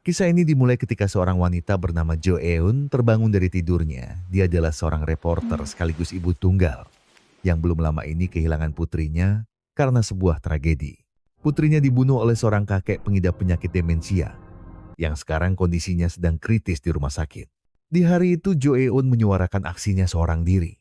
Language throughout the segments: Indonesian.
Kisah ini dimulai ketika seorang wanita bernama Jo Eun terbangun dari tidurnya. Dia adalah seorang reporter sekaligus ibu tunggal yang belum lama ini kehilangan putrinya karena sebuah tragedi. Putrinya dibunuh oleh seorang kakek pengidap penyakit demensia yang sekarang kondisinya sedang kritis di rumah sakit. Di hari itu Jo Eun menyuarakan aksinya seorang diri.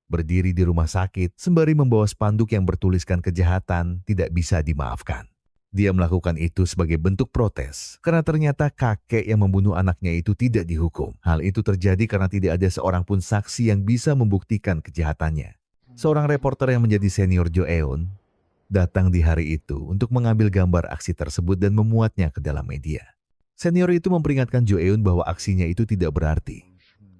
Berdiri di rumah sakit sembari membawa spanduk yang bertuliskan kejahatan tidak bisa dimaafkan. Dia melakukan itu sebagai bentuk protes karena ternyata kakek yang membunuh anaknya itu tidak dihukum. Hal itu terjadi karena tidak ada seorang pun saksi yang bisa membuktikan kejahatannya. Seorang reporter yang menjadi senior Jo Eun datang di hari itu untuk mengambil gambar aksi tersebut dan memuatnya ke dalam media. Senior itu memperingatkan Jo Eun bahwa aksinya itu tidak berarti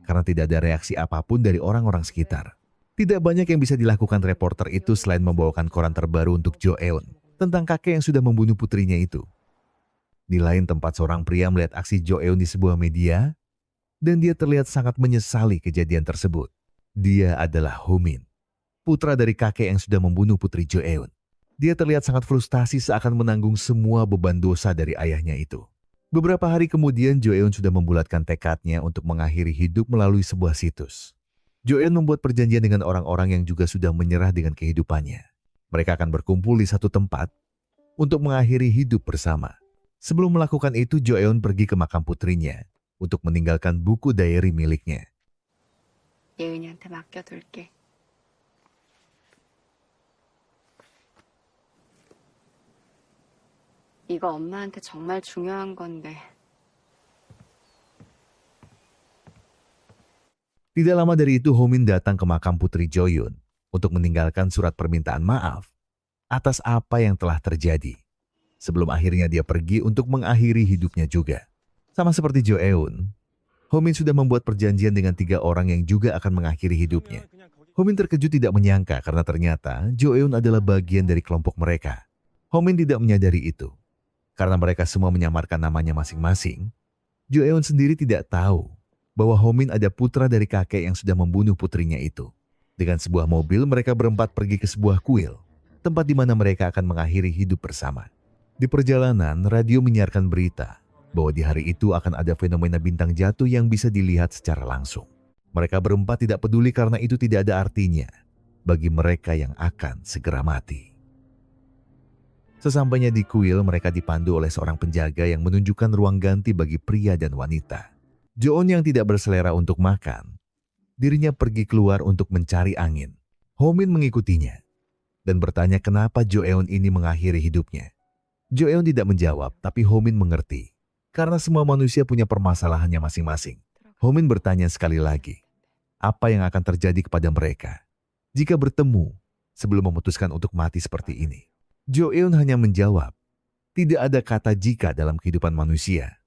karena tidak ada reaksi apapun dari orang-orang sekitar. Tidak banyak yang bisa dilakukan reporter itu selain membawakan koran terbaru untuk Jo Eun tentang kakek yang sudah membunuh putrinya itu. Di lain tempat seorang pria melihat aksi Jo Eun di sebuah media dan dia terlihat sangat menyesali kejadian tersebut. Dia adalah Ho Min, putra dari kakek yang sudah membunuh putri Jo Eun. Dia terlihat sangat frustasi seakan menanggung semua beban dosa dari ayahnya itu. Beberapa hari kemudian Jo Eun sudah membulatkan tekadnya untuk mengakhiri hidup melalui sebuah situs. Jo Eun membuat perjanjian dengan orang-orang yang juga sudah menyerah dengan kehidupannya. Mereka akan berkumpul di satu tempat untuk mengakhiri hidup bersama. Sebelum melakukan itu, Jo Eun pergi ke makam putrinya untuk meninggalkan buku diary miliknya. 예은이한테 맡겨둘게. 이거 엄마한테 정말 중요한 건데. Tidak lama dari itu, Ho Min datang ke makam putri Jo Eun untuk meninggalkan surat permintaan maaf atas apa yang telah terjadi. Sebelum akhirnya dia pergi untuk mengakhiri hidupnya juga. Sama seperti Jo Eun, Ho Min sudah membuat perjanjian dengan 3 orang yang juga akan mengakhiri hidupnya. Ho Min terkejut tidak menyangka karena ternyata Jo Eun adalah bagian dari kelompok mereka. Ho Min tidak menyadari itu. Karena mereka semua menyamarkan namanya masing-masing, Jo Eun sendiri tidak tahu bahwa Ho Min ada putra dari kakek yang sudah membunuh putrinya itu. Dengan sebuah mobil, mereka berempat pergi ke sebuah kuil, tempat di mana mereka akan mengakhiri hidup bersama. Di perjalanan, radio menyiarkan berita bahwa di hari itu akan ada fenomena bintang jatuh yang bisa dilihat secara langsung. Mereka berempat tidak peduli karena itu tidak ada artinya bagi mereka yang akan segera mati. Sesampainya di kuil, mereka dipandu oleh seorang penjaga yang menunjukkan ruang ganti bagi pria dan wanita. Jo Eun yang tidak berselera untuk makan, dirinya pergi keluar untuk mencari angin. Ho Min mengikutinya dan bertanya kenapa Jo Eun ini mengakhiri hidupnya. Jo Eun tidak menjawab, tapi Ho Min mengerti. Karena semua manusia punya permasalahannya masing-masing. Ho Min bertanya sekali lagi, apa yang akan terjadi kepada mereka jika bertemu sebelum memutuskan untuk mati seperti ini? Jo Eun hanya menjawab, tidak ada kata jika dalam kehidupan manusia.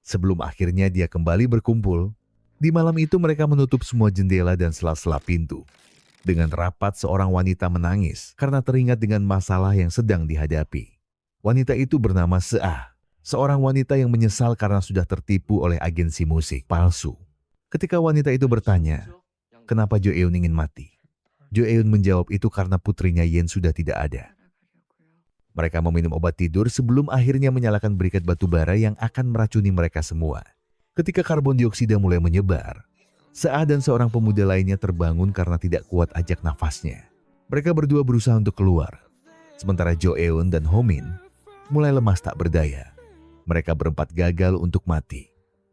Sebelum akhirnya dia kembali berkumpul, di malam itu mereka menutup semua jendela dan sela-sela pintu. Dengan rapat seorang wanita menangis karena teringat dengan masalah yang sedang dihadapi. Wanita itu bernama Seah, seorang wanita yang menyesal karena sudah tertipu oleh agensi musik palsu. Ketika wanita itu bertanya, kenapa Jo Eun ingin mati? Jo Eun menjawab itu karena putrinya Yen sudah tidak ada. Mereka meminum obat tidur sebelum akhirnya menyalakan berikat batu bara yang akan meracuni mereka semua. Ketika karbon dioksida mulai menyebar, Seah dan seorang pemuda lainnya terbangun karena tidak kuat ajak nafasnya. Mereka berdua berusaha untuk keluar, sementara Jo Eun dan Ho Min mulai lemas tak berdaya. Mereka berempat gagal untuk mati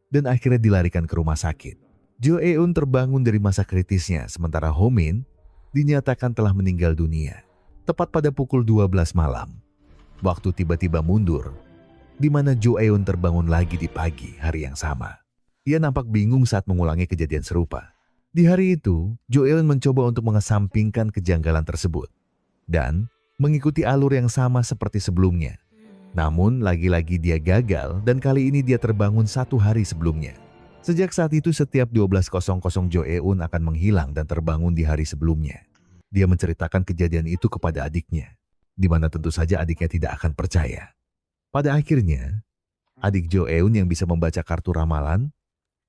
dan akhirnya dilarikan ke rumah sakit. Jo Eun terbangun dari masa kritisnya, sementara Ho Min dinyatakan telah meninggal dunia. Tepat pada pukul 12 malam. Waktu tiba-tiba mundur, di mana Jo Eun terbangun lagi di pagi hari yang sama. Ia nampak bingung saat mengulangi kejadian serupa. Di hari itu, Jo Eun mencoba untuk mengesampingkan kejanggalan tersebut dan mengikuti alur yang sama seperti sebelumnya. Namun, lagi-lagi dia gagal dan kali ini dia terbangun 1 hari sebelumnya. Sejak saat itu, setiap 12.00 Jo Eun akan menghilang dan terbangun di hari sebelumnya. Dia menceritakan kejadian itu kepada adiknya, di mana tentu saja adiknya tidak akan percaya. Pada akhirnya, adik Jo Eun yang bisa membaca kartu ramalan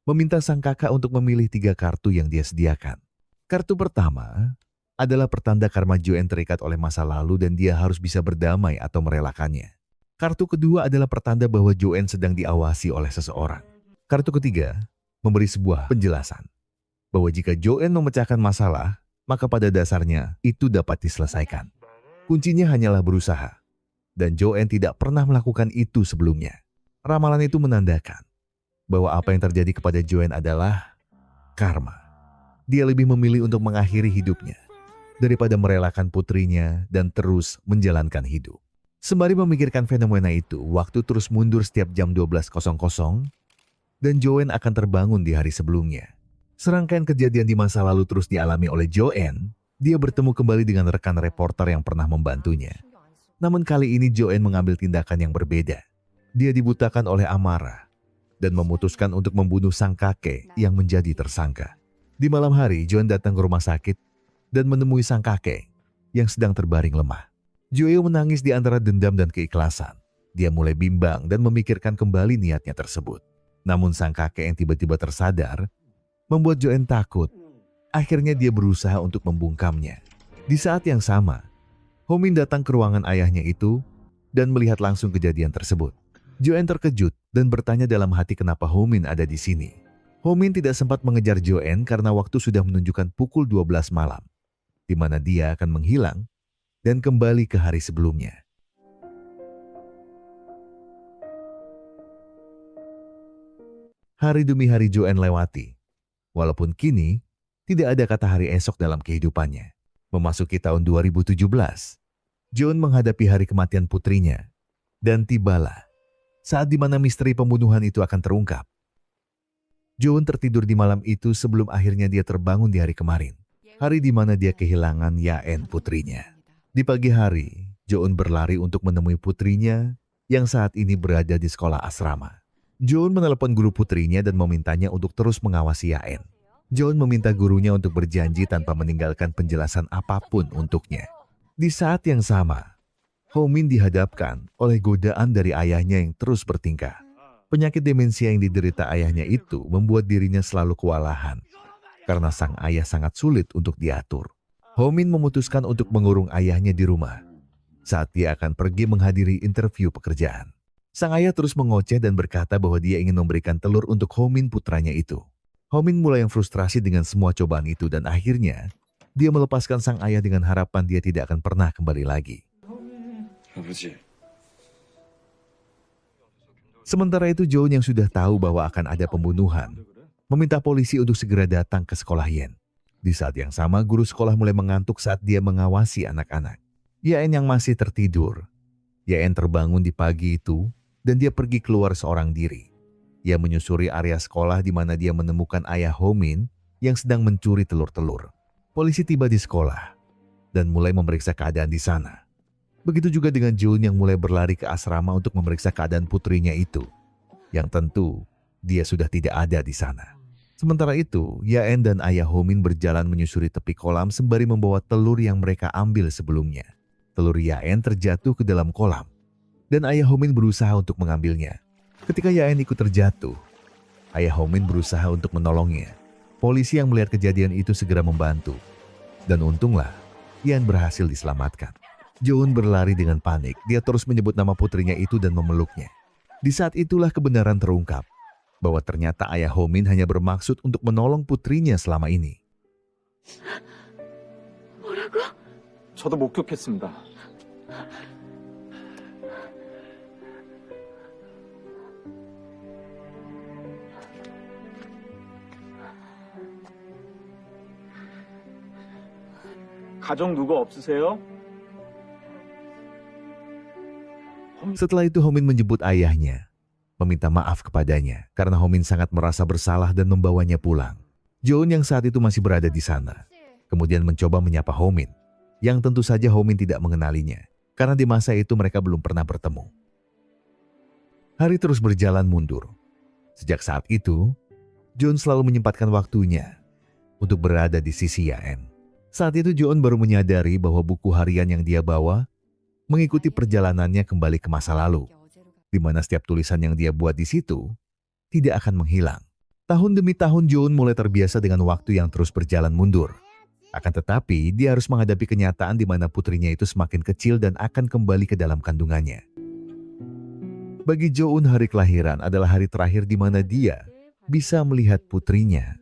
meminta sang kakak untuk memilih 3 kartu yang dia sediakan. Kartu pertama adalah pertanda karma Jo Eun terikat oleh masa lalu dan dia harus bisa berdamai atau merelakannya. Kartu kedua adalah pertanda bahwa Joanne sedang diawasi oleh seseorang. Kartu ketiga memberi sebuah penjelasan bahwa jika Joanne memecahkan masalah, maka pada dasarnya itu dapat diselesaikan. Kuncinya hanyalah berusaha, dan Joanne tidak pernah melakukan itu sebelumnya. Ramalan itu menandakan bahwa apa yang terjadi kepada Joanne adalah karma. Dia lebih memilih untuk mengakhiri hidupnya daripada merelakan putrinya dan terus menjalankan hidup. Sembari memikirkan fenomena itu, waktu terus mundur setiap jam 12.00 dan Joanne akan terbangun di hari sebelumnya. Serangkaian kejadian di masa lalu terus dialami oleh Joanne. Dia bertemu kembali dengan rekan reporter yang pernah membantunya. Namun kali ini Joanne mengambil tindakan yang berbeda. Dia dibutakan oleh amarah dan memutuskan untuk membunuh sang kakek yang menjadi tersangka. Di malam hari, Joanne datang ke rumah sakit dan menemui sang kakek yang sedang terbaring lemah. Joanne menangis di antara dendam dan keikhlasan. Dia mulai bimbang dan memikirkan kembali niatnya tersebut. Namun sang kakek yang tiba-tiba tersadar membuat Joanne takut. Akhirnya dia berusaha untuk membungkamnya. Di saat yang sama, Ho-min datang ke ruangan ayahnya itu dan melihat langsung kejadian tersebut. Joanne terkejut dan bertanya dalam hati kenapa Ho-min ada di sini. Ho-min tidak sempat mengejar Joanne karena waktu sudah menunjukkan pukul 12 malam, di mana dia akan menghilang dan kembali ke hari sebelumnya. Hari demi hari Joanne lewati. Walaupun kini, tidak ada kata hari esok dalam kehidupannya. Memasuki tahun 2017, Joanne menghadapi hari kematian putrinya. Dan tibalah saat di mana misteri pembunuhan itu akan terungkap. Joanne tertidur di malam itu sebelum akhirnya dia terbangun di hari kemarin. Hari di mana dia kehilangan Yaen putrinya. Di pagi hari, Joanne berlari untuk menemui putrinya yang saat ini berada di sekolah asrama. Joanne menelepon guru putrinya dan memintanya untuk terus mengawasi Yaen. Joanne meminta gurunya untuk berjanji tanpa meninggalkan penjelasan apapun untuknya. Di saat yang sama, Ho-min dihadapkan oleh godaan dari ayahnya yang terus bertingkah. Penyakit demensia yang diderita ayahnya itu membuat dirinya selalu kewalahan karena sang ayah sangat sulit untuk diatur. Ho-min memutuskan untuk mengurung ayahnya di rumah saat dia akan pergi menghadiri interview pekerjaan. Sang ayah terus mengoceh dan berkata bahwa dia ingin memberikan telur untuk Ho-min putranya itu. Ho-min mulai yang frustrasi dengan semua cobaan itu dan akhirnya dia melepaskan sang ayah dengan harapan dia tidak akan pernah kembali lagi. Sementara itu Joanne yang sudah tahu bahwa akan ada pembunuhan, meminta polisi untuk segera datang ke sekolah Yen. Di saat yang sama guru sekolah mulai mengantuk saat dia mengawasi anak-anak. Yaen yang masih tertidur. Yaen terbangun di pagi itu dan dia pergi keluar seorang diri. Ia menyusuri area sekolah di mana dia menemukan ayah Ho-min yang sedang mencuri telur-telur. Polisi tiba di sekolah dan mulai memeriksa keadaan di sana. Begitu juga dengan Joanne yang mulai berlari ke asrama untuk memeriksa keadaan putrinya itu. Yang tentu dia sudah tidak ada di sana. Sementara itu, Yaen dan ayah Ho-min berjalan menyusuri tepi kolam sembari membawa telur yang mereka ambil sebelumnya. Telur Yaen terjatuh ke dalam kolam dan ayah Ho-min berusaha untuk mengambilnya. Ketika Yaen ikut terjatuh, ayah Ho-min berusaha untuk menolongnya. Polisi yang melihat kejadian itu segera membantu. Dan untunglah, Yaen berhasil diselamatkan. Joanne berlari dengan panik. Dia terus menyebut nama putrinya itu dan memeluknya. Di saat itulah kebenaran terungkap bahwa ternyata ayah Ho-min hanya bermaksud untuk menolong putrinya selama ini. 뭐라고? 저도 목격했습니다. 가족 누구 없으세요? Setelah itu Ho-min menyebut ayahnya, meminta maaf kepadanya karena Ho-min sangat merasa bersalah dan membawanya pulang. Joanne yang saat itu masih berada di sana, kemudian mencoba menyapa Ho-min, yang tentu saja Ho-min tidak mengenalinya, karena di masa itu mereka belum pernah bertemu. Hari terus berjalan mundur. Sejak saat itu, Joanne selalu menyempatkan waktunya untuk berada di sisi Yaen. Saat itu Joanne baru menyadari bahwa buku harian yang dia bawa mengikuti perjalanannya kembali ke masa lalu, di mana setiap tulisan yang dia buat di situ tidak akan menghilang. Tahun demi tahun Joanne mulai terbiasa dengan waktu yang terus berjalan mundur. Akan tetapi dia harus menghadapi kenyataan di mana putrinya itu semakin kecil dan akan kembali ke dalam kandungannya. Bagi Jo-eun, hari kelahiran adalah hari terakhir di mana dia bisa melihat putrinya.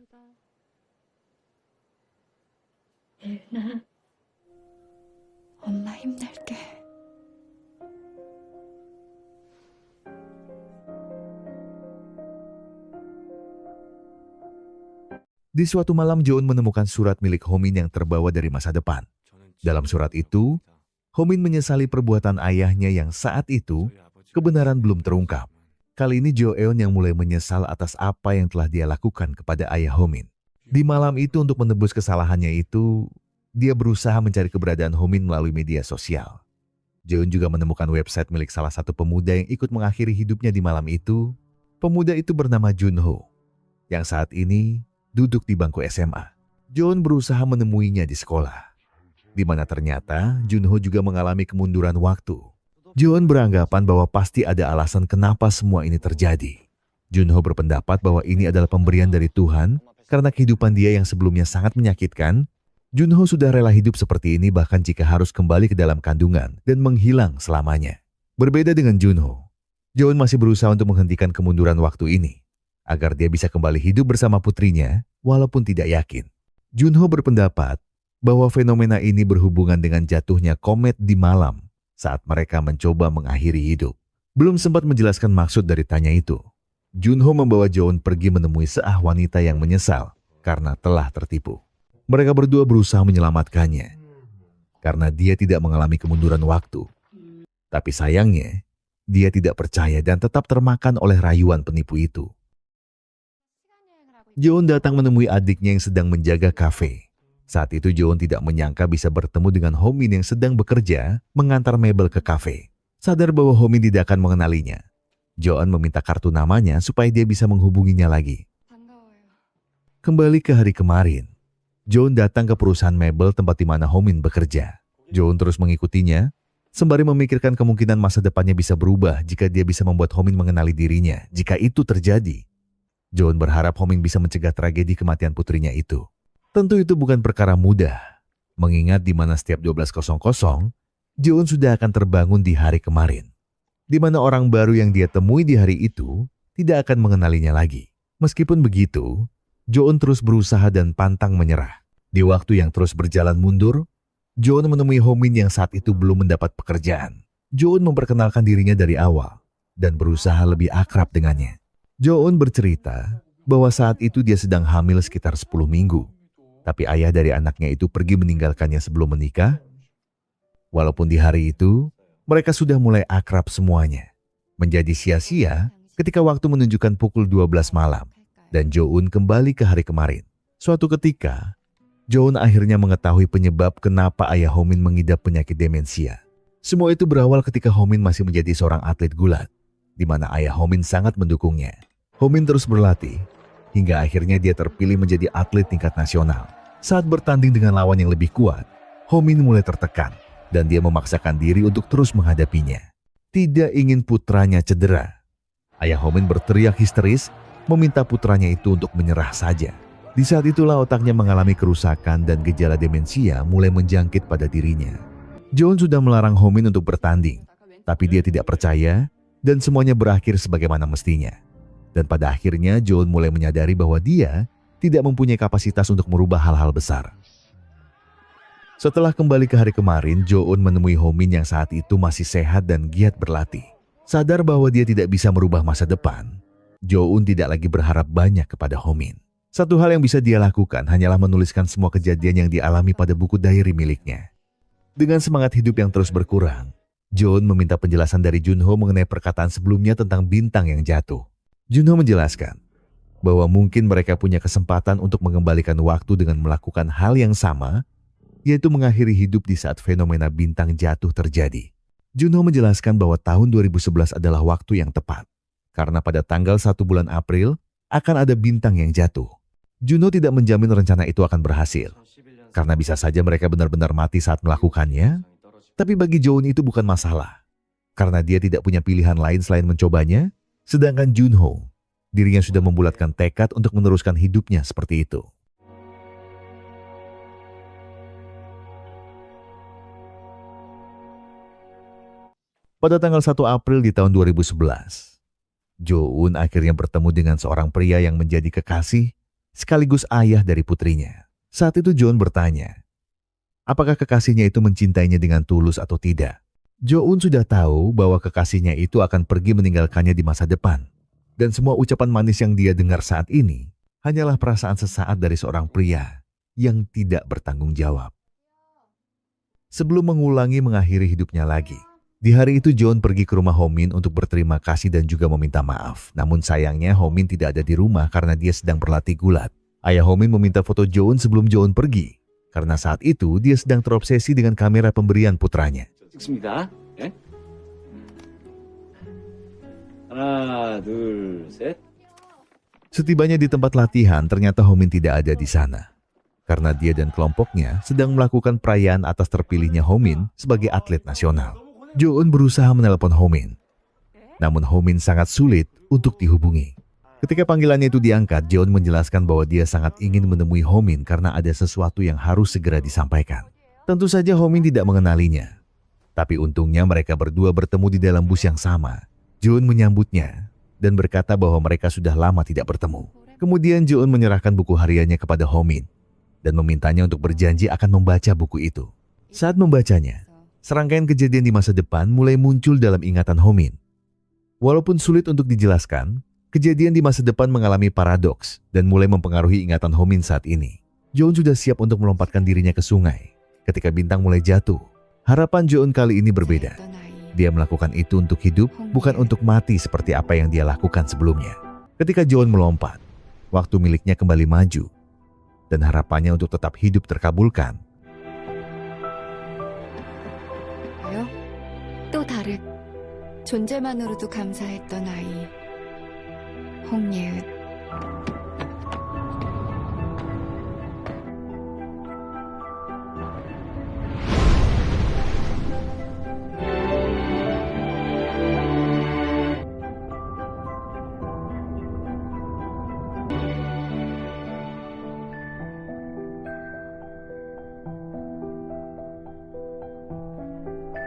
엄마 힘낼게. Di suatu malam, Jo-eun menemukan surat milik Homin yang terbawa dari masa depan. Dalam surat itu, Homin menyesali perbuatan ayahnya yang saat itu kebenaran belum terungkap. Kali ini Jo-eun yang mulai menyesal atas apa yang telah dia lakukan kepada ayah Homin. Di malam itu, untuk menebus kesalahannya itu, dia berusaha mencari keberadaan Homin melalui media sosial. Jo-eun juga menemukan website milik salah satu pemuda yang ikut mengakhiri hidupnya di malam itu. Pemuda itu bernama Junho, yang saat ini duduk di bangku SMA. Jo-eun berusaha menemuinya di sekolah, di mana ternyata Junho juga mengalami kemunduran waktu. Jo-eun beranggapan bahwa pasti ada alasan kenapa semua ini terjadi. Junho berpendapat bahwa ini adalah pemberian dari Tuhan karena kehidupan dia yang sebelumnya sangat menyakitkan. Junho sudah rela hidup seperti ini bahkan jika harus kembali ke dalam kandungan dan menghilang selamanya. Berbeda dengan Junho, Jo-eun masih berusaha untuk menghentikan kemunduran waktu ini agar dia bisa kembali hidup bersama putrinya walaupun tidak yakin. Junho berpendapat bahwa fenomena ini berhubungan dengan jatuhnya komet di malam saat mereka mencoba mengakhiri hidup. Belum sempat menjelaskan maksud dari tanya itu, Junho membawa Jo-eun pergi menemui seorang wanita yang menyesal karena telah tertipu. Mereka berdua berusaha menyelamatkannya karena dia tidak mengalami kemunduran waktu. Tapi sayangnya, dia tidak percaya dan tetap termakan oleh rayuan penipu itu. Jo-eun datang menemui adiknya yang sedang menjaga kafe. Saat itu Jo-eun tidak menyangka bisa bertemu dengan Homin yang sedang bekerja mengantar mebel ke kafe. Sadar bahwa Homin tidak akan mengenalinya, Jo-eun meminta kartu namanya supaya dia bisa menghubunginya lagi. 반가워요. Kembali ke hari kemarin, Jo-eun datang ke perusahaan mebel tempat di mana Homin bekerja. Jo-eun terus mengikutinya, sembari memikirkan kemungkinan masa depannya bisa berubah jika dia bisa membuat Homin mengenali dirinya. Jika itu terjadi, Jo-eun berharap Homin bisa mencegah tragedi kematian putrinya itu. Tentu itu bukan perkara mudah, mengingat di mana setiap 12.00, Jo-eun sudah akan terbangun di hari kemarin, di mana orang baru yang dia temui di hari itu tidak akan mengenalinya lagi. Meskipun begitu, Jo-eun terus berusaha dan pantang menyerah. Di waktu yang terus berjalan mundur, Jo-eun menemui Homin yang saat itu belum mendapat pekerjaan. Jo-eun memperkenalkan dirinya dari awal dan berusaha lebih akrab dengannya. Jo-eun bercerita bahwa saat itu dia sedang hamil sekitar 10 minggu. Tapi ayah dari anaknya itu pergi meninggalkannya sebelum menikah. Walaupun di hari itu, mereka sudah mulai akrab semuanya. Menjadi sia-sia ketika waktu menunjukkan pukul 12 malam dan Jo-eun kembali ke hari kemarin. Suatu ketika, Jo-eun akhirnya mengetahui penyebab kenapa ayah Homin mengidap penyakit demensia. Semua itu berawal ketika Homin masih menjadi seorang atlet gulat, di mana ayah Homin sangat mendukungnya. Homin terus berlatih, hingga akhirnya dia terpilih menjadi atlet tingkat nasional. Saat bertanding dengan lawan yang lebih kuat, Homin mulai tertekan, dan dia memaksakan diri untuk terus menghadapinya. Tidak ingin putranya cedera. Ayah Homin berteriak histeris, meminta putranya itu untuk menyerah saja. Di saat itulah otaknya mengalami kerusakan dan gejala demensia mulai menjangkit pada dirinya. Jo-eun sudah melarang Homin untuk bertanding, tapi dia tidak percaya dan semuanya berakhir sebagaimana mestinya. Dan pada akhirnya Jo-eun mulai menyadari bahwa dia tidak mempunyai kapasitas untuk merubah hal-hal besar. Setelah kembali ke hari kemarin, Jo-eun menemui Homin yang saat itu masih sehat dan giat berlatih. Sadar bahwa dia tidak bisa merubah masa depan, Jo-eun tidak lagi berharap banyak kepada Homin. Satu hal yang bisa dia lakukan hanyalah menuliskan semua kejadian yang dialami pada buku diary miliknya. Dengan semangat hidup yang terus berkurang, Jo-eun meminta penjelasan dari Junho mengenai perkataan sebelumnya tentang bintang yang jatuh. Junho menjelaskan bahwa mungkin mereka punya kesempatan untuk mengembalikan waktu dengan melakukan hal yang sama, yaitu mengakhiri hidup di saat fenomena bintang jatuh terjadi. Junho menjelaskan bahwa tahun 2011 adalah waktu yang tepat, karena pada tanggal 1 bulan April akan ada bintang yang jatuh. Junho tidak menjamin rencana itu akan berhasil, karena bisa saja mereka benar-benar mati saat melakukannya. Tapi bagi Jo-eun itu bukan masalah, karena dia tidak punya pilihan lain selain mencobanya. Sedangkan Junho, dirinya sudah membulatkan tekad untuk meneruskan hidupnya seperti itu. Pada tanggal 1 April di tahun 2011, Jo-eun akhirnya bertemu dengan seorang pria yang menjadi kekasih sekaligus ayah dari putrinya. Saat itu John bertanya, apakah kekasihnya itu mencintainya dengan tulus atau tidak? Jo-eun sudah tahu bahwa kekasihnya itu akan pergi meninggalkannya di masa depan. Dan semua ucapan manis yang dia dengar saat ini hanyalah perasaan sesaat dari seorang pria yang tidak bertanggung jawab. Sebelum mengakhiri hidupnya lagi, di hari itu John pergi ke rumah Ho-min untuk berterima kasih dan juga meminta maaf. Namun sayangnya Ho-min tidak ada di rumah karena dia sedang berlatih gulat. Ayah Ho-min meminta foto John sebelum John pergi. Karena saat itu dia sedang terobsesi dengan kamera pemberian putranya. 찍습니다. 예? 하나, 둘, 셋. Setibanya di tempat latihan, ternyata Ho-min tidak ada di sana. Karena dia dan kelompoknya sedang melakukan perayaan atas terpilihnya Ho-min sebagai atlet nasional. Jo-eun berusaha menelpon Ho-min. Namun Ho-min sangat sulit untuk dihubungi. Ketika panggilannya itu diangkat, Jo-eun menjelaskan bahwa dia sangat ingin menemui Ho-min karena ada sesuatu yang harus segera disampaikan. Tentu saja Ho-min tidak mengenalinya. Tapi untungnya mereka berdua bertemu di dalam bus yang sama. Jo-eun menyambutnya dan berkata bahwa mereka sudah lama tidak bertemu. Kemudian Jo-eun menyerahkan buku hariannya kepada Ho-min dan memintanya untuk berjanji akan membaca buku itu. Saat membacanya, serangkaian kejadian di masa depan mulai muncul dalam ingatan Ho-min. Walaupun sulit untuk dijelaskan, kejadian di masa depan mengalami paradoks dan mulai mempengaruhi ingatan Ho-min saat ini. Jo-eun sudah siap untuk melompatkan dirinya ke sungai. Ketika bintang mulai jatuh, harapan Jo-eun kali ini berbeda. Dia melakukan itu untuk hidup, bukan untuk mati seperti apa yang dia lakukan sebelumnya. Ketika Jo-eun melompat, waktu miliknya kembali maju, dan harapannya untuk tetap hidup terkabulkan. 또 다른 존재만으로도 감사했던 아이 홍예은.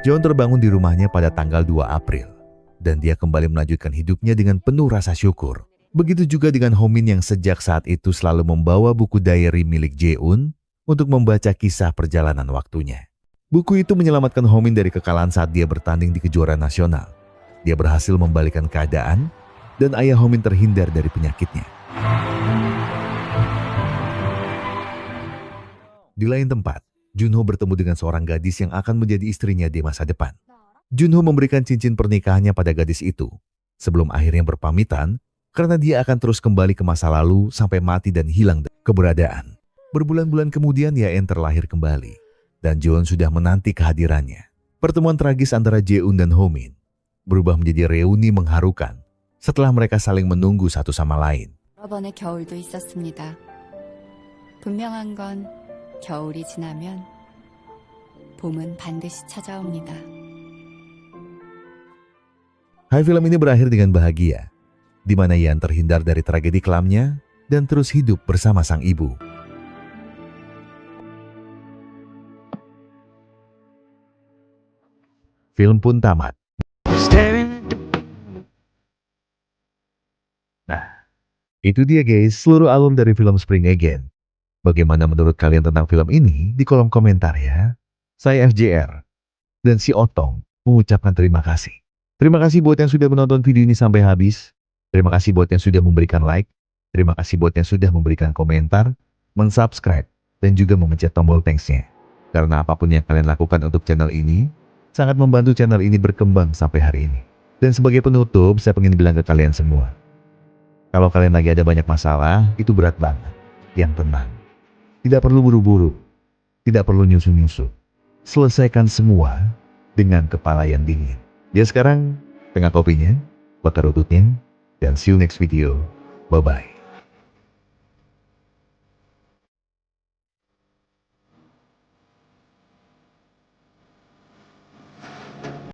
John terbangun di rumahnya pada tanggal 2 April, dan dia kembali melanjutkan hidupnya dengan penuh rasa syukur. Begitu juga dengan Ho-min yang sejak saat itu selalu membawa buku diary milik Jae-eun untuk membaca kisah perjalanan waktunya. Buku itu menyelamatkan Ho-min dari kekalahan saat dia bertanding di kejuaraan nasional. Dia berhasil membalikan keadaan, dan ayah Ho-min terhindar dari penyakitnya. Di lain tempat, Junho bertemu dengan seorang gadis yang akan menjadi istrinya di masa depan. Junho memberikan cincin pernikahannya pada gadis itu, sebelum akhirnya berpamitan karena dia akan terus kembali ke masa lalu sampai mati dan hilang keberadaan. Berbulan-bulan kemudian Yaen terlahir kembali, dan Joon sudah menanti kehadirannya. Pertemuan tragis antara Jae-eun dan Ho-min berubah menjadi reuni mengharukan setelah mereka saling menunggu satu sama lain. 여러 번의 겨울도 있었습니다. 분명한 건 겨울이 지나면 봄은 반드시 찾아옵니다. Hai, film ini berakhir dengan bahagia, di mana Yan terhindar dari tragedi kelamnya dan terus hidup bersama sang ibu. Film pun tamat. Nah, itu dia guys, seluruh alur dari film Spring Again. Bagaimana menurut kalian tentang film ini? Di kolom komentar ya. Saya FJR dan si Otong mengucapkan terima kasih. Terima kasih buat yang sudah menonton video ini sampai habis. Terima kasih buat yang sudah memberikan like. Terima kasih buat yang sudah memberikan komentar, mensubscribe, dan juga memencet tombol thanks-nya. Karena apapun yang kalian lakukan untuk channel ini, sangat membantu channel ini berkembang sampai hari ini. Dan sebagai penutup, saya ingin bilang ke kalian semua. Kalau kalian lagi ada banyak masalah, itu berat banget. Yang tenang. Tidak perlu buru-buru, tidak perlu nyusu-nyusu. Selesaikan semua dengan kepala yang dingin. Ya sekarang, tengah kopinya, bakar rututnya, dan see you next video. Bye-bye.